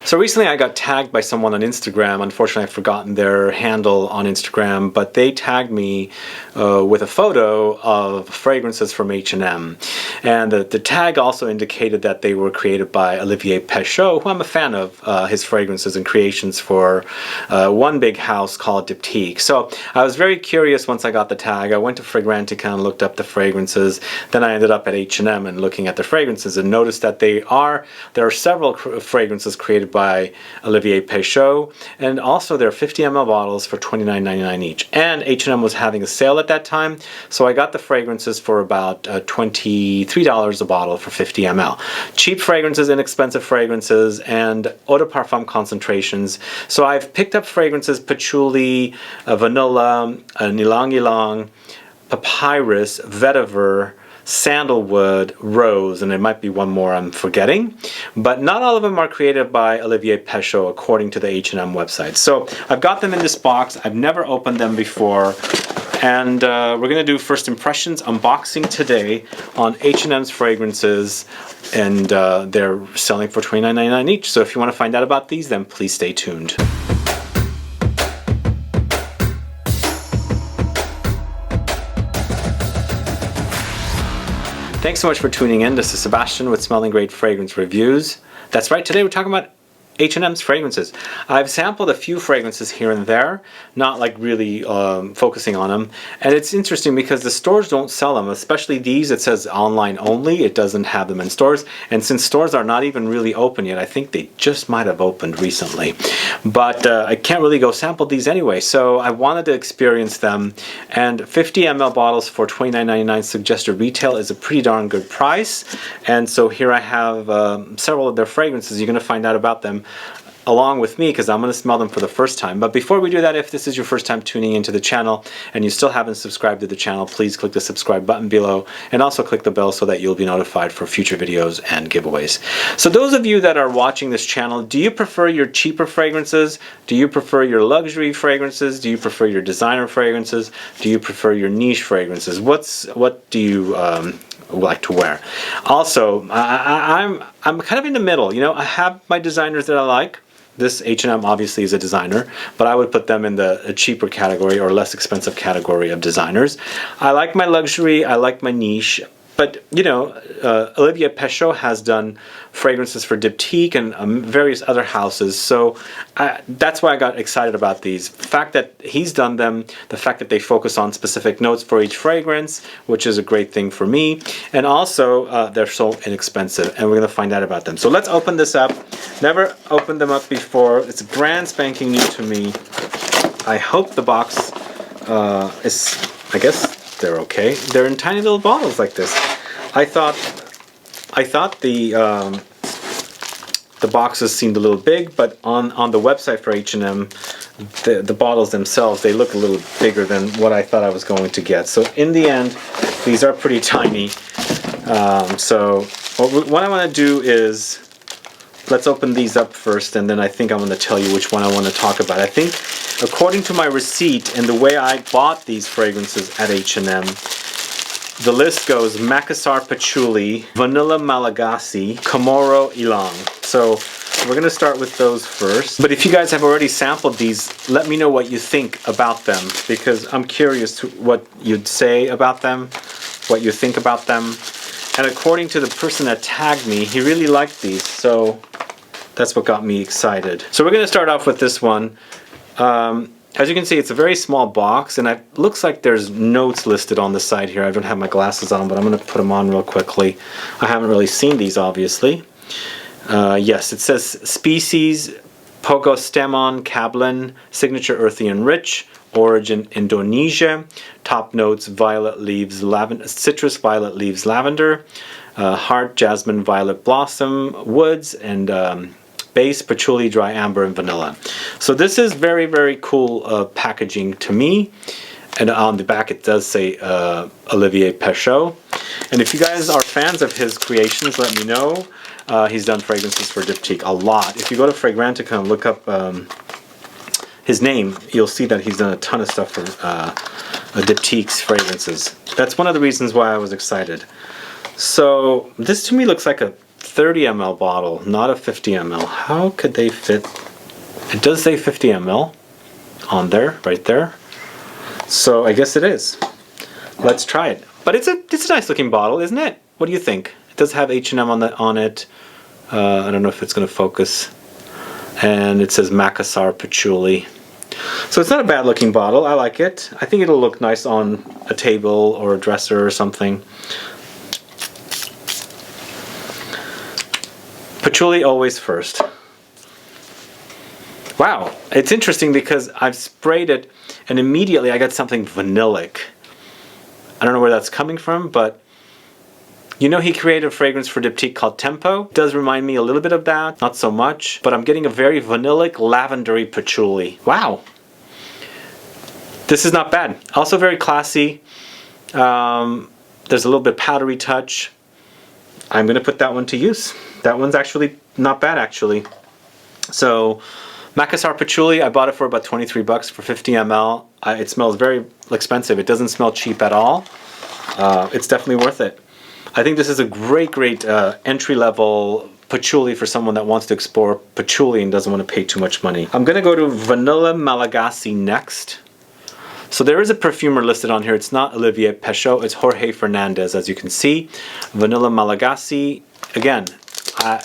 So recently I got tagged by someone on Instagram. Unfortunately, I've forgotten their handle on Instagram, but they tagged me with a photo of fragrances from H&M. And the tag also indicated that they were created by Olivier Pesheux, who I'm a fan of his fragrances and creations for one big house called Diptyque. So I was very curious once I got the tag. I went to Fragrantica and looked up the fragrances. Then I ended up at H&M and looking at the fragrances and noticed that there are several fragrances created by Olivier Pesheux, and also there are 50 ml bottles for $29.99 each. And H&M was having a sale at that time, so I got the fragrances for about $23 a bottle for 50 ml. Cheap fragrances, inexpensive fragrances, and eau de parfum concentrations. So I've picked up fragrances: Patchouli, vanilla, ylang-ylang, Papyrus, Vetyver, Sandalwood, Rose, and there might be one more I'm forgetting, but not all of them are created by Olivier Pesheux according to the H&M website. So I've got them in this box. I've never opened them before, and we're going to do first impressions unboxing today on H&M's fragrances, and they're selling for $29.99 each. So if you want to find out about these, then please stay tuned. Thanks so much for tuning in. This is Sebastian with Smelling Great Fragrance Reviews. That's right, today we're talking about H&M's fragrances. I've sampled a few fragrances here and there, not like really focusing on them. And it's interesting because the stores don't sell them, especially these. It says online only. It doesn't have them in stores. And since stores are not even really open yet, I think they just might have opened recently. But I can't really go sample these anyway, so I wanted to experience them. And 50 ml bottles for $29.99 suggested retail is a pretty darn good price. And so here I have several of their fragrances. You're going to find out about them along with me because I'm going to smell them for the first time. But before we do that, if this is your first time tuning into the channel and you still haven't subscribed to the channel, please click the subscribe button below and also click the bell so that you'll be notified for future videos and giveaways. So those of you that are watching this channel, do you prefer your cheaper fragrances? Do you prefer your luxury fragrances? Do you prefer your designer fragrances? Do you prefer your niche fragrances? What do you like to wear? Also, I'm kind of in the middle. You know, I have my designers that I like. This H&M obviously is a designer, but I would put them in the cheaper category or less expensive category of designers. I like my luxury, I like my niche, but you know, Olivier Pesheux has done fragrances for Diptyque and various other houses, so that's why I got excited about these. The fact that he's done them, the fact that they focus on specific notes for each fragrance, which is a great thing for me, and also they're so inexpensive, and we're going to find out about them. So let's open this up. Never opened them up before. It's brand spanking new to me. I hope the box is, I guess they're okay. They're in tiny little bottles like this. I thought the boxes seemed a little big, but on the website for H&M, the bottles themselves, they look a little bigger than what I thought I was going to get. So in the end, these are pretty tiny. So what I want to do is, let's open these up first, and then I think I'm going to tell you which one I want to talk about. I think, according to my receipt and the way I bought these fragrances at H&M, the list goes Makassar Patchouli, Vanilla Malagasy, Comoro Ylang. So we're going to start with those first. But if you guys have already sampled these, let me know what you think about them, because I'm curious to what you'd say about them, what you think about them. And according to the person that tagged me, he really liked these, so that's what got me excited. So we're going to start off with this one. As you can see, it's a very small box, and it looks like there's notes listed on the side here. I don't have my glasses on, but I'm going to put them on real quickly. I haven't really seen these, obviously. Yes, it says species, Pogostemon Cablan, signature earthy and rich, origin Indonesia, top notes violet leaves, lavender, citrus, violet leaves, lavender, heart, jasmine, violet blossom, woods, and base, patchouli, dry amber, and vanilla. So this is very, very cool packaging to me. And on the back it does say Olivier Pesheux. And if you guys are fans of his creations, let me know. He's done fragrances for Diptyque a lot. If you go to Fragrantica and look up his name, you'll see that he's done a ton of stuff for Diptyque's fragrances. That's one of the reasons why I was excited. So this to me looks like a 30 ml bottle, not a 50 ml. How could they fit? It does say 50 ml on there, right there. So I guess it is. Let's try it. But it's a nice looking bottle, isn't it? What do you think? It does have H&M on it. I don't know if it's going to focus. And it says Makassar Patchouli. So it's not a bad looking bottle. I like it. I think it'll look nice on a table or a dresser or something. Patchouli always first. Wow, it's interesting because I've sprayed it and immediately I got something vanillic. I don't know where that's coming from, but you know he created a fragrance for Diptyque called Tempo. It does remind me a little bit of that, not so much, but I'm getting a very vanillic, lavendery patchouli. Wow. This is not bad. Also very classy. There's a little bit powdery touch. I'm going to put that one to use. That one's actually not bad, actually. So, Makassar Patchouli, I bought it for about 23 bucks for 50 ml. It smells very expensive. It doesn't smell cheap at all. It's definitely worth it. I think this is a great entry-level patchouli for someone that wants to explore patchouli and doesn't want to pay too much money. I'm going to go to Vanilla Malagasy next. So there is a perfumer listed on here. It's not Olivier Pesheux, it's Jorge Fernandez, as you can see. Vanilla Malagasy, again,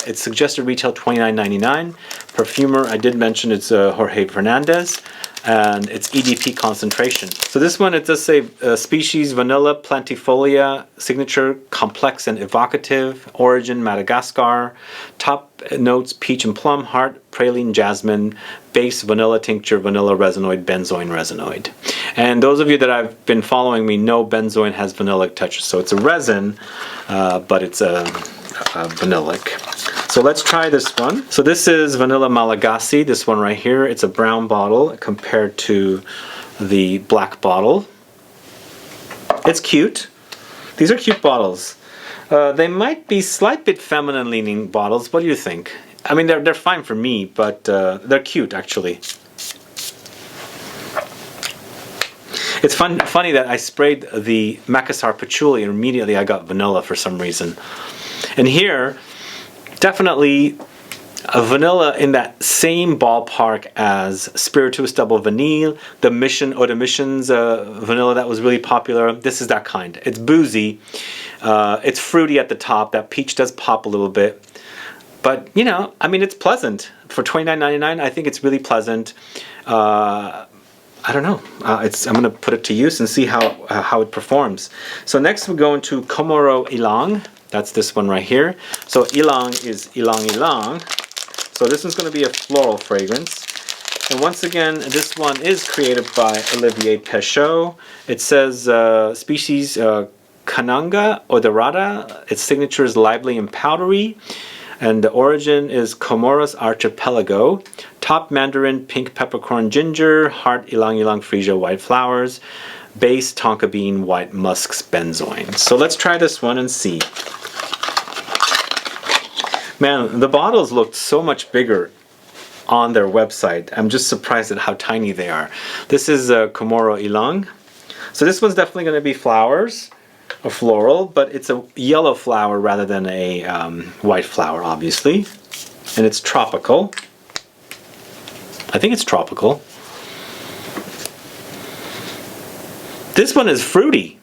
it's suggested retail $29.99. Perfumer, I did mention it's Jorge Fernandez, and it's EDP concentration. So this one, it does say species Vanilla plantifolia, signature complex and evocative, origin Madagascar, top notes peach and plum, heart, praline, jasmine, base vanilla tincture, vanilla resinoid, benzoin resinoid. And those of you that have been following me know benzoin has vanillic touches. So it's a resin, but it's a vanillic. So let's try this one. So this is Vanilla Malagasy, this one right here. It's a brown bottle compared to the black bottle. It's cute. These are cute bottles. They might be slight bit feminine leaning bottles. What do you think? I mean, they're fine for me, but they're cute actually. It's funny that I sprayed the Makassar Patchouli and immediately I got vanilla for some reason. And here, definitely a vanilla in that same ballpark as Spirituous Double Vanille, the Mission Eau de Mission's vanilla that was really popular. This is that kind. It's boozy. It's fruity at the top. That peach does pop a little bit. But, you know, I mean, it's pleasant. For $29.99, I think it's really pleasant. I don't know. I'm going to put it to use and see how it performs. So next we're going to Comoro ylang. That's this one right here. So ylang is ylang-ylang. So this one's going to be a floral fragrance. And once again, this one is created by Olivier Pesheux. It says species Kananga odorata. Its signature is lively and powdery. And the origin is Comoros archipelago. Top mandarin, pink peppercorn ginger, heart ylang-ylang freesia white flowers, base tonka bean white musks benzoin. So let's try this one and see. Man, the bottles looked so much bigger on their website. I'm just surprised at how tiny they are. This is Comoro ylang. So this one's definitely going to be flowers, a floral, but it's a yellow flower rather than a white flower, obviously. And it's tropical. I think it's tropical. This one is fruity.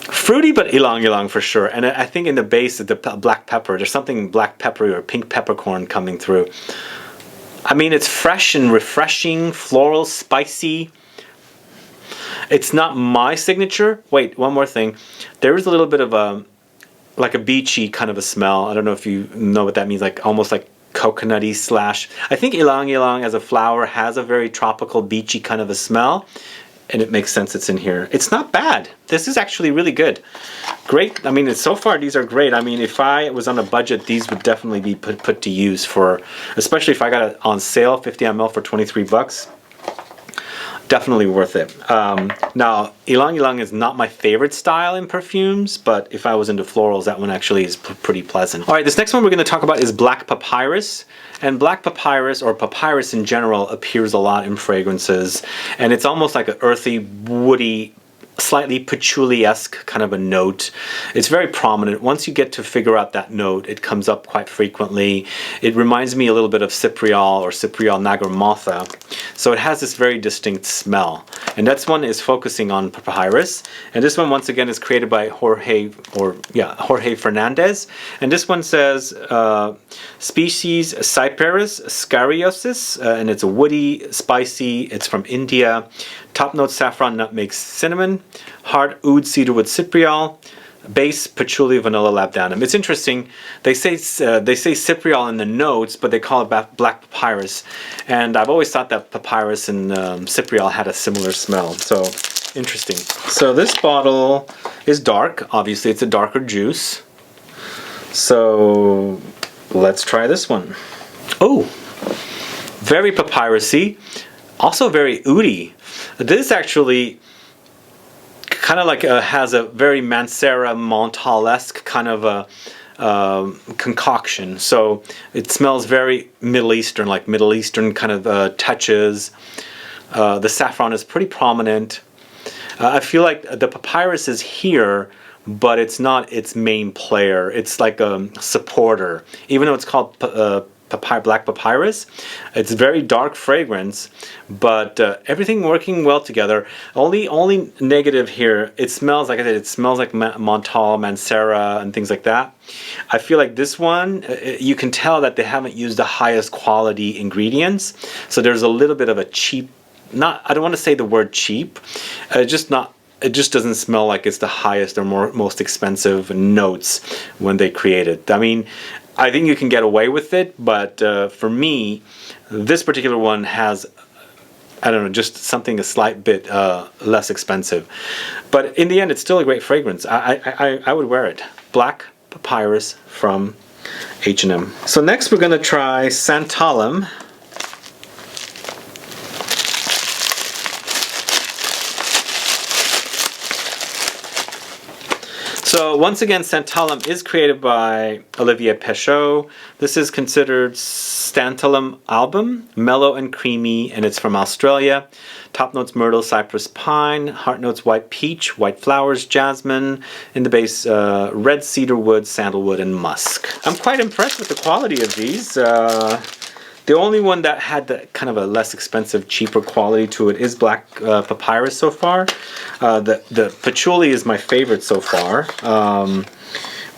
Fruity, but ylang-ylang for sure. And I think in the base of the black pepper, there's something black peppery or pink peppercorn coming through. I mean, it's fresh and refreshing, floral, spicy. It's not my signature. Wait, one more thing. There is a little bit of a, like a beachy kind of a smell. I don't know if you know what that means, like almost like coconutty slash. I think ylang-ylang as a flower has a very tropical, beachy kind of a smell. And it makes sense it's in here. It's not bad. This is actually really good. Great. I mean, so far these are great. I mean, if I was on a budget, these would definitely be put to use for, especially if I got it on sale, 50 ml for 23 bucks. Definitely worth it. Now, ylang-ylang is not my favorite style in perfumes, but if I was into florals, that one actually is pretty pleasant. All right, this next one we're going to talk about is Black Papyrus. And Black Papyrus, or Papyrus in general, appears a lot in fragrances. And it's almost like an earthy, woody, slightly patchouli-esque kind of a note. It's very prominent. Once you get to figure out that note, it comes up quite frequently. It reminds me a little bit of cypriol or cypriol nagramotha. So it has this very distinct smell. And that's one is focusing on Papyrus. And this one, once again, is created by Jorge Fernandez. And this one says species Cyperus scariosus, and it's a woody, spicy. It's from India. Top notes saffron, nutmeg, cinnamon. Hard oud, cedarwood, cypriol. Base patchouli, vanilla, labdanum. It's interesting. They say cypriol in the notes, but they call it black papyrus. And I've always thought that papyrus and cypriol had a similar smell. So interesting. So this bottle is dark. Obviously, it's a darker juice. So let's try this one. Oh, very papyrusy. Also very oudy. This actually kind of like has a very Mancera Montal-esque kind of a concoction. So it smells very Middle Eastern, like Middle Eastern kind of touches. The saffron is pretty prominent. I feel like the papyrus is here, but it's not its main player. It's like a supporter. Even though it's called black papyrus, it's very dark fragrance, but everything working well together. Only negative here, it smells, like I said, it smells like Montal, Mancera, and things like that. I feel like this one, you can tell that they haven't used the highest quality ingredients, so there's a little bit of a cheap, I don't want to say the word cheap, it just doesn't smell like it's the highest or most expensive notes when they create it. I mean, I think you can get away with it, but for me, this particular one has, I don't know, just something a slight bit less expensive. But in the end, it's still a great fragrance. I would wear it. Black Papyrus from H&M. So next we're going to try Santalum. So once again, Santalum is created by Olivier Pesheux. This is considered Santalum album, mellow and creamy, and it's from Australia. Top notes myrtle, cypress, pine. Heart notes white peach, white flowers, jasmine. In the base, red cedarwood, sandalwood, and musk. I'm quite impressed with the quality of these. The only one that had the kind of a less expensive, cheaper quality to it is black papyrus so far. The patchouli is my favorite so far,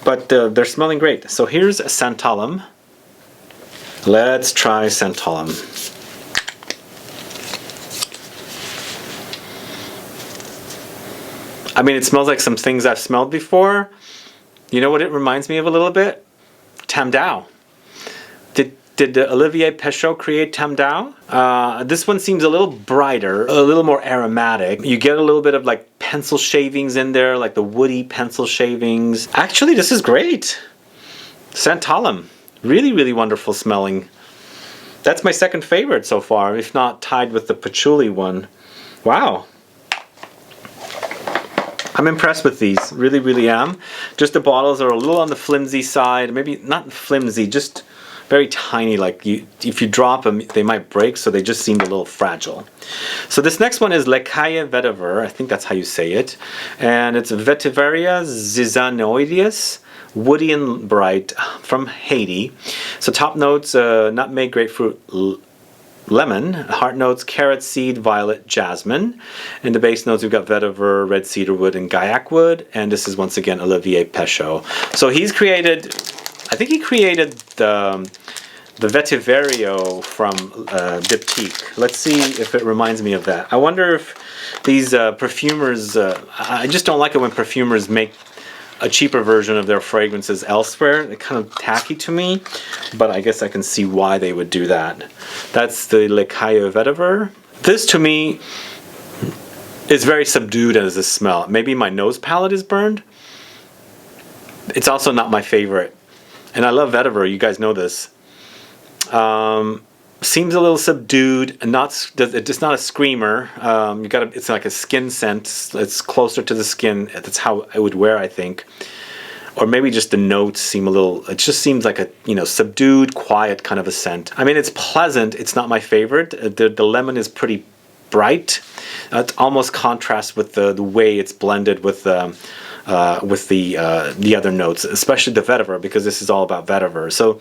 but they're smelling great. So here's Santalum. Let's try Santalum. I mean, it smells like some things I've smelled before. You know what it reminds me of a little bit? Tam Dao. Did Olivier Pesheux create Tam Dao? This one seems a little brighter, a little more aromatic. You get a little bit of like pencil shavings in there, like the woody pencil shavings. Actually, this is great. Santalum, really, really wonderful smelling. That's my second favorite so far, if not tied with the patchouli one. Wow. I'm impressed with these, really, really am. Just the bottles are a little on the flimsy side, maybe not flimsy, just very tiny, like if you drop them, they might break, so they just seem a little fragile. So this next one is Cayes Vetyver, I think that's how you say it. And it's Vetyveria zizanoideus, woody and bright, from Haiti. So top notes, nutmeg, grapefruit, lemon. Heart notes, carrot seed, violet, jasmine. In the base notes, we've got vetiver, red cedarwood, and gaiac wood. And this is once again Olivier Pesheux. So he's created, I think he created the Vetyverio from Diptyque. Let's see if it reminds me of that. I wonder if these perfumers, I just don't like it when perfumers make a cheaper version of their fragrances elsewhere. They're kind of tacky to me, but I guess I can see why they would do that. That's the Cayes Vetyver. This to me is very subdued as a smell. Maybe my nose palate is burned. It's also not my favorite. And I love vetiver, you guys know this. Seems a little subdued, and it's not a screamer. It's like a skin scent. It's closer to the skin. That's how I would wear, I think. Or maybe just the notes seem a little. It just seems like a subdued, quiet kind of a scent. I mean, it's pleasant. It's not my favorite. The lemon is pretty bright. It almost contrasts with the way it's blended with the other notes, especially the vetiver, because this is all about vetiver. So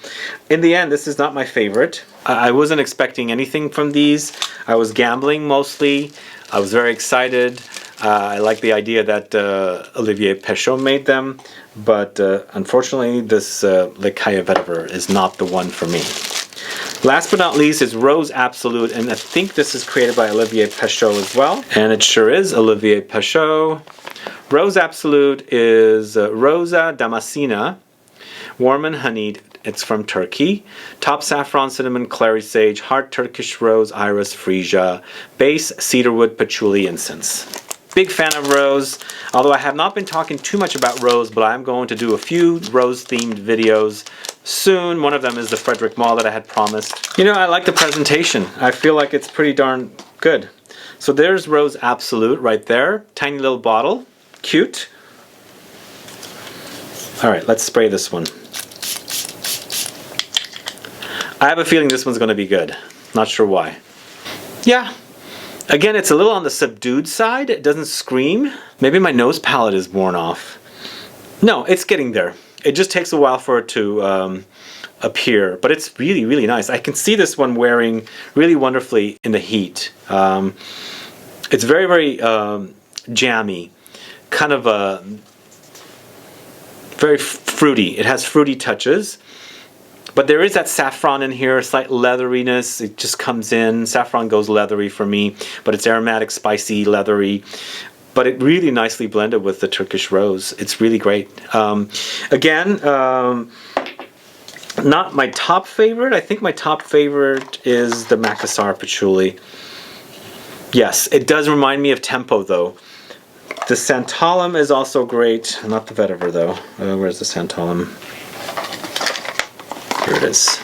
in the end, this is not my favorite. I wasn't expecting anything from these. I was gambling mostly. I was very excited. I like the idea that Olivier Pesheux made them, but unfortunately this Le Cayes vetiver is not the one for me. Last but not least is Rose Absolute, and I think this is created by Olivier Pesheux as well. And it sure is Olivier Pesheux. Rose Absolute is Rosa Damascena, warm and honeyed. It's from Turkey. Top saffron, cinnamon, clary sage, heart Turkish rose, iris, freesia, base cedarwood, patchouli, incense. Big fan of rose, although I have not been talking too much about rose, but I'm going to do a few rose-themed videos soon. One of them is the Frederick Mall that I had promised. You know, I like the presentation. I feel like it's pretty darn good. So there's Rose Absolute right there. Tiny little bottle. Cute. Alright, let's spray this one. I have a feeling this one's going to be good. Not sure why. Yeah. Again, it's a little on the subdued side. It doesn't scream. Maybe my nose palette is worn off. No, it's getting there. It just takes a while for it to appear, but it's really, really nice. I can see this one wearing really wonderfully in the heat. It's very, very jammy, kind of very fruity. It has fruity touches. But there is that saffron in here, a slight leatheriness. It just comes in. Saffron goes leathery for me, but it's aromatic, spicy, leathery. But it really nicely blended with the Turkish rose. It's really great. Again, not my top favorite. I think my top favorite is the Makassar Patchouli. Yes, it does remind me of Tempo though. The Santalum is also great. Not the vetiver though. Where's the Santalum? Here it is.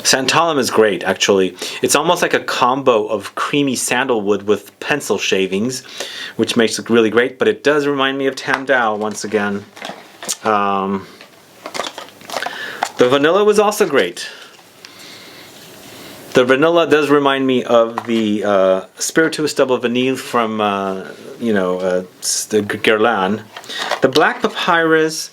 Santalum is great, actually. It's almost like a combo of creamy sandalwood with pencil shavings, which makes it really great, but it does remind me of Tam Dao once again. The vanilla was also great. The vanilla does remind me of the Spirituous Double Vanille from, the Guerlain. The black papyrus,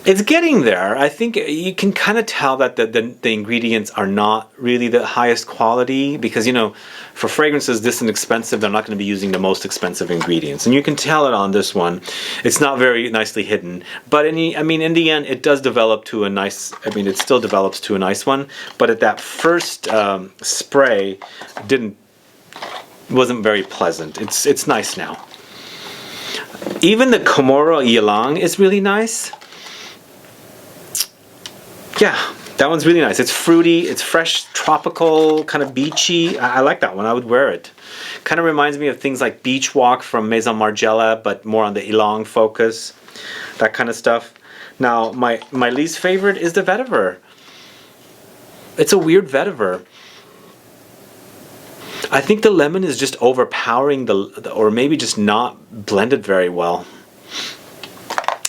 it's getting there. I think you can kind of tell that the ingredients are not really the highest quality because, you know, for fragrances this inexpensive, they're not going to be using the most expensive ingredients. And you can tell it on this one. It's not very nicely hidden. But in the end, it does develop to a nice, it still develops to a nice one. But at that first spray, wasn't very pleasant. It's nice now. Even the Comoro ylang is really nice. Yeah, that one's really nice. It's fruity, it's fresh, tropical, kind of beachy. I like that one. I would wear it. Kind of reminds me of things like Beach Walk from Maison Margiela, but more on the ylang focus. That kind of stuff. Now, my least favorite is the vetiver. It's a weird vetiver. I think the lemon is just overpowering or maybe just not blended very well.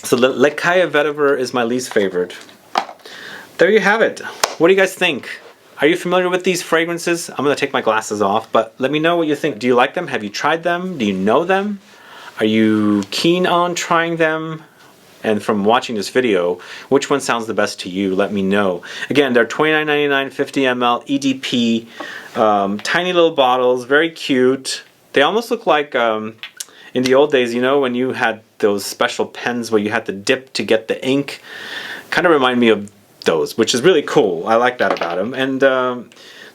So the Le Cayes vetiver is my least favorite. There you have it. What do you guys think? Are you familiar with these fragrances? I'm going to take my glasses off, but let me know what you think. Do you like them? Have you tried them? Do you know them? Are you keen on trying them? And from watching this video, which one sounds the best to you? Let me know. Again, they're $29.99, 50 ml, EDP, tiny little bottles, very cute. They almost look like in the old days, you know, when you had those special pens where you had to dip to get the ink. Kind of remind me of those, which is really cool. I like that about them. And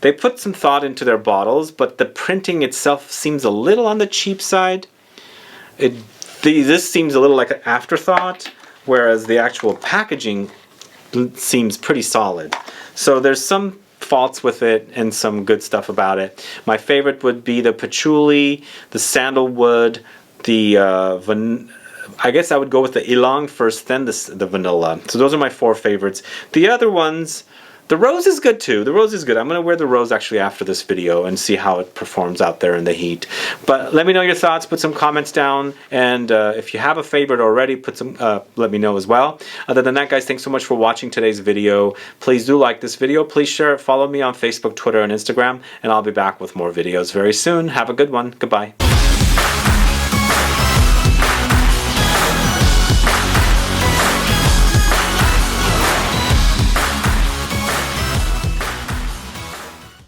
they put some thought into their bottles, but the printing itself seems a little on the cheap side. This seems a little like an afterthought, whereas the actual packaging seems pretty solid. So there's some faults with it and some good stuff about it. My favorite would be the patchouli, the sandalwood, the I guess I would go with the ylang first, then the vanilla. So those are my four favorites. The other ones, The rose is good too. The rose is good. I'm going to wear the rose actually after this video and see how it performs out there in the heat. But let me know your thoughts. Put some comments down. And if you have a favorite already, let me know as well. Other than that, guys, thanks so much for watching today's video. Please do like this video. Please share it. Follow me on Facebook, Twitter, and Instagram. And I'll be back with more videos very soon. Have a good one. Goodbye.